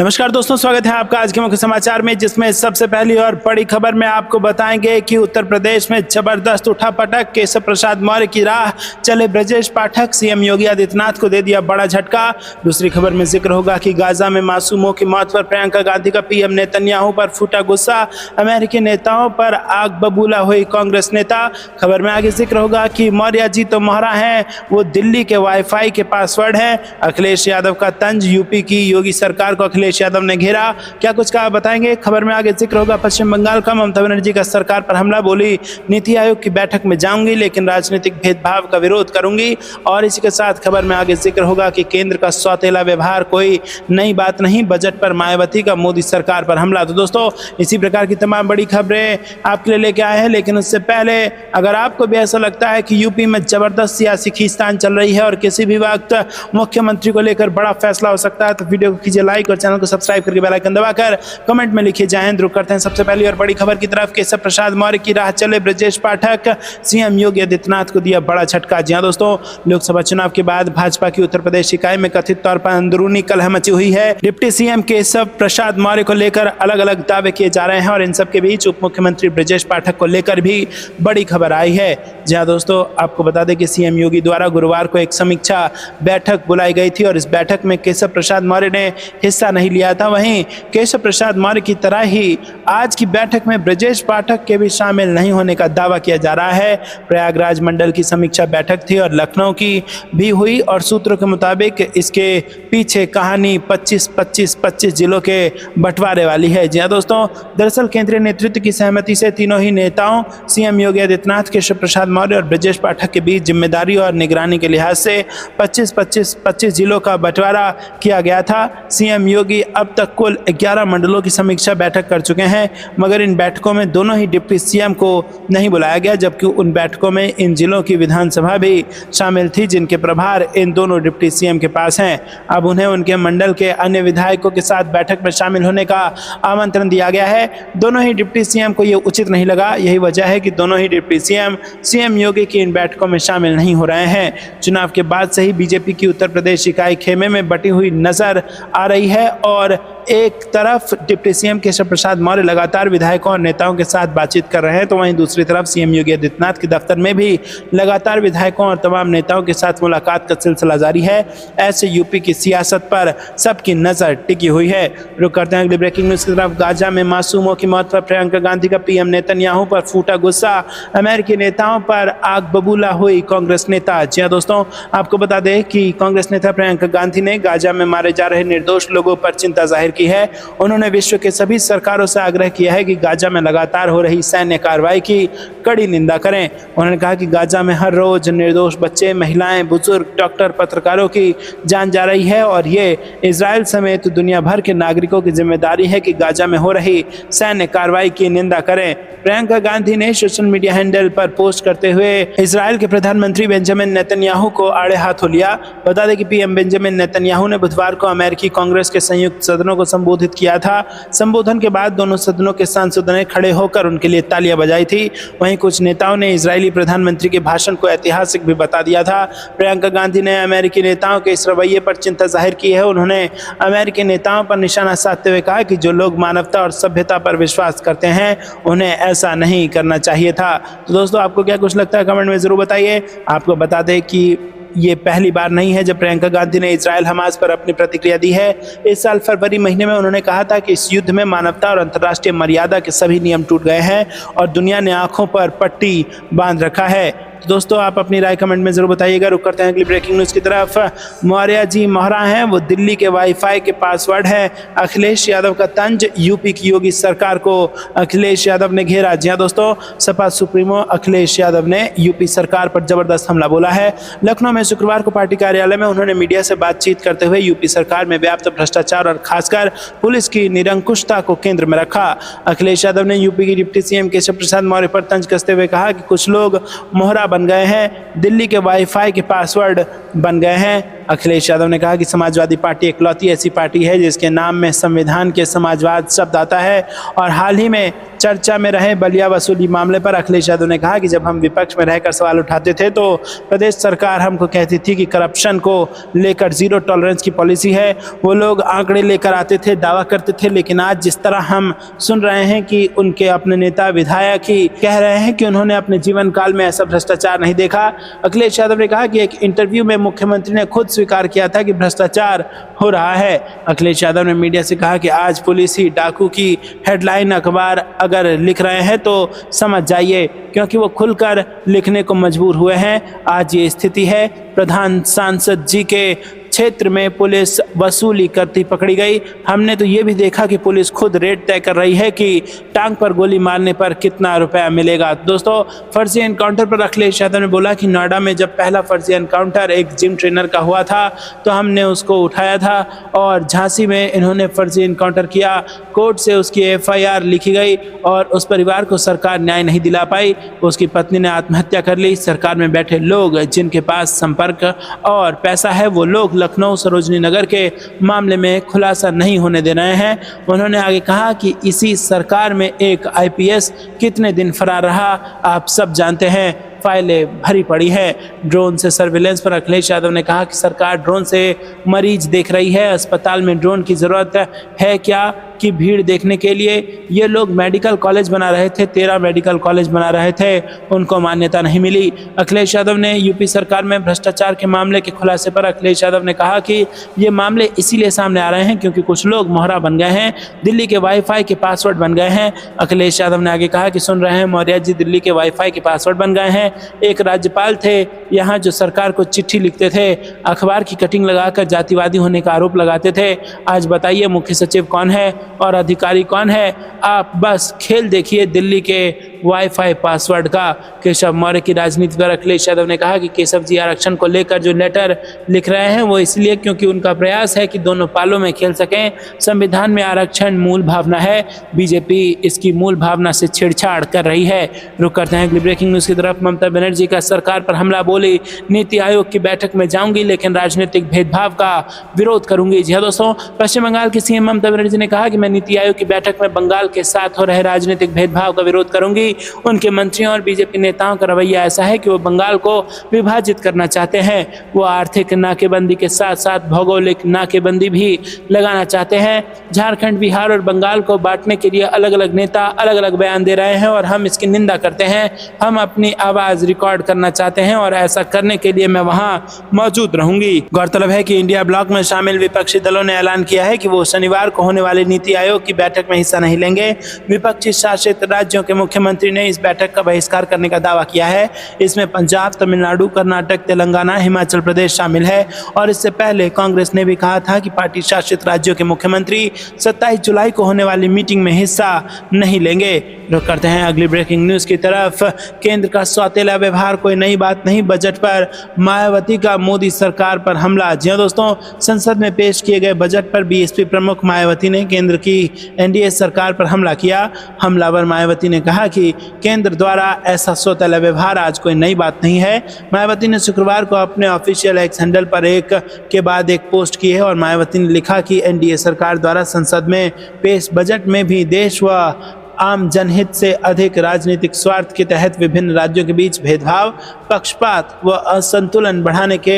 नमस्कार दोस्तों, स्वागत है आपका आज के मुख्य समाचार में, जिसमें सबसे पहली और बड़ी खबर में आपको बताएंगे कि उत्तर प्रदेश में जबरदस्त उठापटक, केशव प्रसाद मौर्य की राह चले ब्रजेश पाठक, सीएम योगी आदित्यनाथ को दे दिया बड़ा झटका। दूसरी खबर में जिक्र होगा कि गाजा में मासूमों की मौत पर प्रियंका गांधी का पीएम नेतन्याहू पर फूटा गुस्सा, अमेरिकी नेताओं पर आग बबूला हुई कांग्रेस नेता। खबर में आगे जिक्र होगा कि मौर्य जी तो मोहरा हैं, वो दिल्ली के वाईफाई के पासवर्ड हैं। अखिलेश यादव का तंज, यूपी की योगी सरकार को अखिलेश यादव ने घेरा, क्या कुछ कहा बताएंगे। खबर में आगे जिक्र होगा पश्चिम बंगाल का ममता बनर्जी का सरकार पर हमला, बोली नीति आयोग की बैठक में जाऊंगी लेकिन राजनीतिक भेदभाव का विरोध करूंगी। और इसी के साथ खबर में आगे जिक्र होगा कि केंद्र का सौतेला व्यवहार कोई नई बात नहीं, बजट पर मायावती का मोदी सरकार पर हमला। तो दोस्तों, इसी प्रकार की तमाम बड़ी खबरें आपके लिए लेके आए हैं, लेकिन उससे पहले अगर आपको भी ऐसा लगता है कि यूपी में जबरदस्त सियासी खींचतान चल रही है और किसी भी वक्त मुख्यमंत्री को लेकर बड़ा फैसला हो सकता है, तो वीडियो को कीजिए लाइक और चैनल को सब्सक्राइब करके बेल आइकन दबाकर कमेंट में लिखिए जय हिंद। रुक करते हैं सबसे पहली और बड़ी खबर की तरफ। केशव प्रसाद मौर्य की राह चले ब्रजेश पाठक, सीएम योगी आदित्यनाथ को दिया बड़ा झटका। जी हां दोस्तों, लोकसभा चुनाव के बाद भाजपा की उत्तर प्रदेश इकाई में कथित तौर पर अंदरूनी कलह मची हुई है। डिप्टी सीएम केशव प्रसाद मौर्य को लेकर अलग अलग दावे किए जा रहे हैं और इन सब के बीच उप मुख्यमंत्री ब्रजेश पाठक को लेकर भी बड़ी खबर आई है। जी हां दोस्तों, आपको बता दें कि सीएम योगी द्वारा गुरुवार को एक समीक्षा बैठक बुलाई गई थी और इस बैठक में केशव प्रसाद मौर्य ने हिस्सा नहीं लिया था। वहीं केशव प्रसाद मौर्य की तरह ही आज की बैठक में ब्रजेश पाठक के भी शामिल नहीं होने का दावा किया जा रहा है। प्रयागराज मंडल की समीक्षा बैठक थी और लखनऊ की भी हुई और सूत्रों के मुताबिक इसके पीछे कहानी 25-25-25 जिलों के बंटवारे वाली है। जी हाँ दोस्तों, दरअसल केंद्रीय नेतृत्व की सहमति से तीनों ही नेताओं सीएम योगी आदित्यनाथ, केशव प्रसाद मौर्य और ब्रजेश पाठक के बीच जिम्मेदारी और निगरानी के लिहाज से 25-25-25 जिलों का बंटवारा किया गया था। सीएम योगी अब तक कुल 11 मंडलों की समीक्षा बैठक कर चुके हैं, मगर इन बैठकों में दोनों ही डिप्टी सीएम को नहीं बुलाया गया, जबकि उन बैठकों में इन जिलों की विधानसभा भी शामिल थी जिनके प्रभार इन दोनों डिप्टी सीएम के पास हैं। अब उन्हें उनके मंडल के अन्य विधायकों के साथ बैठक में शामिल होने का आमंत्रण दिया गया है। दोनों ही डिप्टी सीएम को यह उचित नहीं लगा। यही वजह है कि दोनों ही डिप्टी सीएम योगी की इन बैठकों में शामिल नहीं हो रहे हैं। चुनाव के बाद से ही बीजेपी की उत्तर प्रदेश इकाई खेमे में बटी हुई नजर आ रही है और एक तरफ डिप्टी सीएम केशव प्रसाद मौर्य लगातार विधायकों और नेताओं के साथ बातचीत कर रहे हैं, तो वहीं दूसरी तरफ सीएम योगी आदित्यनाथ के दफ्तर में भी लगातार विधायकों और तमाम नेताओं के साथ मुलाकात का सिलसिला जारी है। ऐसे यूपी की सियासत पर सबकी नजर टिकी हुई है। रुक करते हैं अगली ब्रेकिंग न्यूज की तरफ। गाजा में मासूमों की मौत पर प्रियंका गांधी का पीएम नेतन्याहू पर फूटा गुस्सा, अमेरिकी नेताओं पर आग बबूला हुई कांग्रेस नेता। जी हां दोस्तों, आपको बता दें कि कांग्रेस नेता प्रियंका गांधी ने गाजा में मारे जा रहे निर्दोष लोगों पर चिंता जाहिर की है। उन्होंने विश्व के सभी सरकारों से आग्रह किया है कि गाजा में लगातार हो रही सैन्य कार्रवाई की कड़ी निंदा करें। उन्होंने कहा कि गाजा में हर रोज निर्दोष बच्चे, महिलाएं, बुजुर्ग, डॉक्टर, पत्रकारों की जान जा रही है और ये इजराइल समेत दुनिया भर के नागरिकों की जिम्मेदारी है कि गाजा में हो रही सैन्य कार्रवाई की निंदा करें। प्रियंका गांधी ने सोशल मीडिया हैंडल पर पोस्ट करते हुए इजराइल के प्रधानमंत्री बेंजामिन नेतन्याहू को आड़े हाथों लिया। बता दें कि पीएम बेंजामिन नेतन्याहू ने बुधवार को अमेरिकी कांग्रेस के संयुक्त सदनों को संबोधित किया था। संबोधन के बाद दोनों सदनों के सांसदों ने खड़े होकर उनके लिए तालियां बजाई थी। वहीं कुछ नेताओं ने इजरायली प्रधानमंत्री के भाषण को ऐतिहासिक भी बता दिया था। प्रियंका गांधी ने अमेरिकी नेताओं के इस रवैये पर चिंता जाहिर की है। उन्होंने अमेरिकी नेताओं पर निशाना साधते हुए कहा कि जो लोग मानवता और सभ्यता पर विश्वास करते हैं उन्हें ऐसा नहीं करना चाहिए था। तो दोस्तों, आपको क्या कुछ लगता है कमेंट में जरूर बताइए। आपको बता दें कि ये पहली बार नहीं है जब प्रियंका गांधी ने इजराइल हमास पर अपनी प्रतिक्रिया दी है। इस साल फरवरी महीने में उन्होंने कहा था कि इस युद्ध में मानवता और अंतर्राष्ट्रीय मर्यादा के सभी नियम टूट गए हैं और दुनिया ने आंखों पर पट्टी बांध रखा है। तो दोस्तों, आप अपनी राय कमेंट में जरूर बताइएगा। रुक करते हैं अगली ब्रेकिंग न्यूज की तरफ। मौर्य जी मोहरा हैं, वो दिल्ली के वाईफाई के पासवर्ड है। अखिलेश यादव का तंज, यूपी की योगी सरकार को अखिलेश यादव ने घेरा। जी हां दोस्तों, सपा सुप्रीमो अखिलेश यादव ने यूपी सरकार पर जबरदस्त हमला बोला है। लखनऊ में शुक्रवार को पार्टी कार्यालय में उन्होंने मीडिया से बातचीत करते हुए यूपी सरकार में व्याप्त भ्रष्टाचार और खासकर पुलिस की निरंकुशता को केंद्र में रखा। अखिलेश यादव ने यूपी की डिप्टी सीएम केशव प्रसाद मौर्य पर तंज कसते हुए कहा कि कुछ लोग मोहरा बन गए हैं, दिल्ली के वाईफाई के पासवर्ड बन गए हैं। अखिलेश यादव ने कहा कि समाजवादी पार्टी इकलौती ऐसी पार्टी है जिसके नाम में संविधान के समाजवाद शब्द आता है और हाल ही में चर्चा में रहे बलिया वसूली मामले पर अखिलेश यादव ने कहा कि जब हम विपक्ष में रहकर सवाल उठाते थे तो प्रदेश सरकार हमको कहती थी कि करप्शन को लेकर जीरो टॉलरेंस की पॉलिसी है। वो लोग आंकड़े लेकर आते थे, दावा करते थे, लेकिन आज जिस तरह हम सुन रहे हैं कि उनके अपने नेता विधायक ही कह रहे हैं कि उन्होंने अपने जीवन काल में ऐसा भ्रष्टाचार नहीं देखा। अखिलेश यादव ने कहा कि एक इंटरव्यू में मुख्यमंत्री ने खुद स्वीकार किया था कि भ्रष्टाचार हो रहा है। अखिलेश यादव ने मीडिया से कहा कि आज पुलिस ही डाकू की हेडलाइन अखबार अगर लिख रहे हैं तो समझ जाइए, क्योंकि वो खुलकर लिखने को मजबूर हुए हैं। आज ये स्थिति है। प्रधान सांसद जी के क्षेत्र में पुलिस वसूली करती पकड़ी गई। हमने तो ये भी देखा कि पुलिस खुद रेट तय कर रही है कि टांग पर गोली मारने पर कितना रुपया मिलेगा। दोस्तों, फर्जी एनकाउंटर पर अखिलेश यादव ने बोला कि नोएडा में जब पहला फर्जी एनकाउंटर एक जिम ट्रेनर का हुआ था तो हमने उसको उठाया था, और झांसी में इन्होंने फर्जी एनकाउंटर किया। कोर्ट से उसकी FIR लिखी गई और उस परिवार को सरकार न्याय नहीं दिला पाई। उसकी पत्नी ने आत्महत्या कर ली। सरकार में बैठे लोग जिनके पास संपर्क और पैसा है वो लोग लखनऊ सरोजनी नगर के मामले में खुलासा नहीं होने दे रहे हैं। उन्होंने आगे कहा कि इसी सरकार में एक IPS कितने दिन फरार रहा आप सब जानते हैं, फाइलें भरी पड़ी हैं। ड्रोन से सर्विलेंस पर अखिलेश यादव ने कहा कि सरकार ड्रोन से मरीज देख रही है। अस्पताल में ड्रोन की ज़रूरत है क्या कि भीड़ देखने के लिए? ये लोग मेडिकल कॉलेज बना रहे थे, 13 मेडिकल कॉलेज बना रहे थे, उनको मान्यता नहीं मिली। अखिलेश यादव ने यूपी सरकार में भ्रष्टाचार के मामले के खुलासे पर अखिलेश यादव ने कहा कि ये मामले इसीलिए सामने आ रहे हैं क्योंकि कुछ लोग मोहरा बन गए हैं, दिल्ली के वाईफाई के पासवर्ड बन गए हैं। अखिलेश यादव ने आगे कहा कि सुन रहे हैं मौर्य जी, दिल्ली के वाईफाई के पासवर्ड बन गए हैं। एक राज्यपाल थे यहाँ जो सरकार को चिट्ठी लिखते थे, अखबार की कटिंग लगाकर जातिवादी होने का आरोप लगाते थे। आज बताइए मुख्य सचिव कौन है और अधिकारी कौन है? आप बस खेल देखिए दिल्ली के वाईफाई पासवर्ड का। केशव मौर्य की राजनीति पर अखिलेश यादव ने कहा कि केशव जी आरक्षण को लेकर जो लेटर लिख रहे हैं वो इसलिए क्योंकि उनका प्रयास है कि दोनों पालों में खेल सकें। संविधान में आरक्षण मूल भावना है, बीजेपी इसकी मूल भावना से छेड़छाड़ कर रही है। रुक करते हैं अगली ब्रेकिंग न्यूज़ की तरफ। ममता बनर्जी का सरकार पर हमला, बोली नीति आयोग की बैठक में जाऊंगी लेकिन राजनीतिक भेदभाव का विरोध करूंगी। जी हाँ दोस्तों, पश्चिम बंगाल की CM ममता बनर्जी ने कहा कि मैं नीति आयोग की बैठक में बंगाल के साथ हो रहे राजनीतिक भेदभाव का विरोध करूंगी। उनके मंत्रियों और बीजेपी नेताओं का रवैया ऐसा है कि वो बंगाल को विभाजित करना चाहते हैं। वो आर्थिक नाकेबंदी के साथ साथ भौगोलिक नाकेबंदी भी लगाना चाहते हैं। झारखंड, बिहार और बंगाल को बांटने के लिए अलग अलग नेता अलग अलग बयान दे रहे हैं और हम इसकी निंदा करते हैं। हम अपनी आवाज़ रिकॉर्ड करना चाहते हैं और ऐसा करने के लिए मैं वहां मौजूद रहूंगी। गौरतलब है कि इंडिया ब्लॉक में शामिल विपक्षी दलों ने ऐलान किया है कि वो शनिवार को होने वाली नीति आयोग की बैठक में हिस्सा नहीं लेंगे। विपक्षी शासित राज्यों के मुख्यमंत्री ने इस बैठक का बहिष्कार करने का दावा किया है। इसमें पंजाब, तमिलनाडु, कर्नाटक, तेलंगाना, हिमाचल प्रदेश शामिल है। और इससे पहले कांग्रेस ने भी कहा था कि पार्टी शासित राज्यों के मुख्यमंत्री 27 जुलाई को होने वाली मीटिंग में हिस्सा नहीं लेंगे। रुक करते हैं अगली ब्रेकिंग न्यूज़ की तरफ। केंद्र का सौतेला व्यवहार कोई नई बात नहीं, बजट पर मायावती का मोदी सरकार पर हमला। जी दोस्तों, संसद में पेश किए गए बजट पर BSP प्रमुख मायावती ने केंद्र की NDA सरकार पर हमला किया। हमलावर मायावती ने कहा कि केंद्र द्वारा ऐसा सौतेला व्यवहार आज कोई नई बात नहीं है। मायावती ने शुक्रवार को अपने ऑफिशियल एक्स हैंडल पर एक के बाद एक पोस्ट की है और मायावती ने लिखा कि NDA सरकार द्वारा संसद में पेश बजट में भी देश व आम जनहित से अधिक राजनीतिक स्वार्थ के तहत विभिन्न राज्यों के बीच भेदभाव, पक्षपात व असंतुलन बढ़ाने के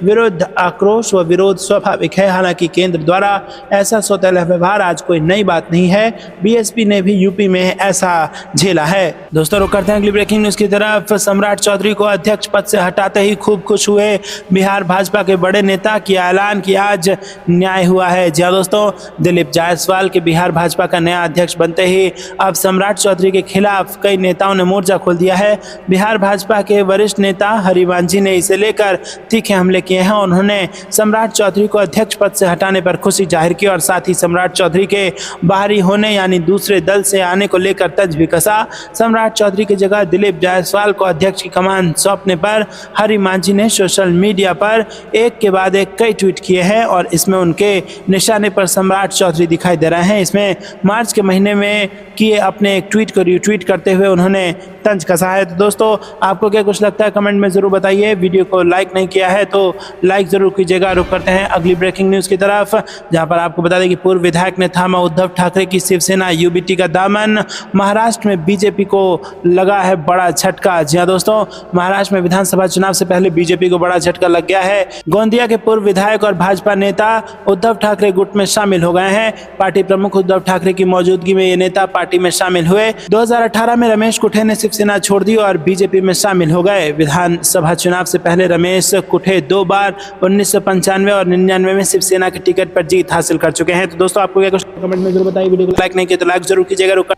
विरुद्ध आक्रोश व विरोध स्वाभाविक है। हालांकि केंद्र द्वारा ऐसा सौतेला व्यवहार आज कोई नई बात नहीं है। BSP ने भी यूपी में ऐसा झेला है। दोस्तों, रुक करते हैं अगली ब्रेकिंग न्यूज़ की तरफ। सम्राट चौधरी को अध्यक्ष पद से हटाते ही खूब खुश हुए बिहार भाजपा के बड़े नेता की ऐलान कि आज न्याय हुआ है। जी दोस्तों, दिलीप जायसवाल के बिहार भाजपा का नया अध्यक्ष बनते ही अब सम्राट चौधरी के खिलाफ कई नेताओं ने मोर्चा खोल दिया है। बिहार भाजपा के वरिष्ठ नेता हरिवंश जी ने इसे लेकर तीखे हमले किए हैं। उन्होंने सम्राट चौधरी को अध्यक्ष पद से हटाने पर खुशी जाहिर की और साथ ही सम्राट चौधरी के बाहरी होने यानी दूसरे दल से आने को लेकर तंज भी कसा। सम्राट चौधरी की जगह दिलीप जायसवाल को अध्यक्ष की कमान सौंपने पर हरिवंश जी ने सोशल मीडिया पर एक के बाद एक कई ट्वीट किए हैं और इसमें उनके निशाने पर सम्राट चौधरी दिखाई दे रहे हैं। इसमें मार्च के महीने में किए अपने एक ट्वीट को रीट्वीट करते हुए उन्होंने तंज कसा है। तो दोस्तों आपको क्या कुछ लगता है कमेंट में जरूर बताइए। वीडियो को लाइक नहीं किया है तो लाइक जरूर कीजिएगा। रुक करते हैं अगली ब्रेकिंग न्यूज की तरफ, जहां पर आपको बता दें कि पूर्व विधायक ने थामा उद्धव ठाकरे की शिवसेना यूबीटी का दामन। महाराष्ट्र में बीजेपी को लगा है बड़ा झटका। जी हां दोस्तों, महाराष्ट्र में विधानसभा चुनाव से पहले बीजेपी को बड़ा झटका लग गया है। गोंदिया के पूर्व विधायक और भाजपा नेता उद्धव ठाकरे गुट में शामिल हो गए हैं। पार्टी प्रमुख उद्धव ठाकरे की मौजूदगी में ये नेता पार्टी में शामिल हुए। 2018 में रमेश कुठे ने शिवसेना छोड़ दी और बीजेपी में शामिल हो गए। विधानसभा चुनाव से पहले रमेश कुठे 2 बार 1995 और 99 में शिवसेना के टिकट पर जीत हासिल कर चुके हैं। तो दोस्तों आपको क्या कुछ कमेंट में जरूर बताइए। वीडियो को लाइक नहीं किया तो लाइक जरूर कीजिएगा।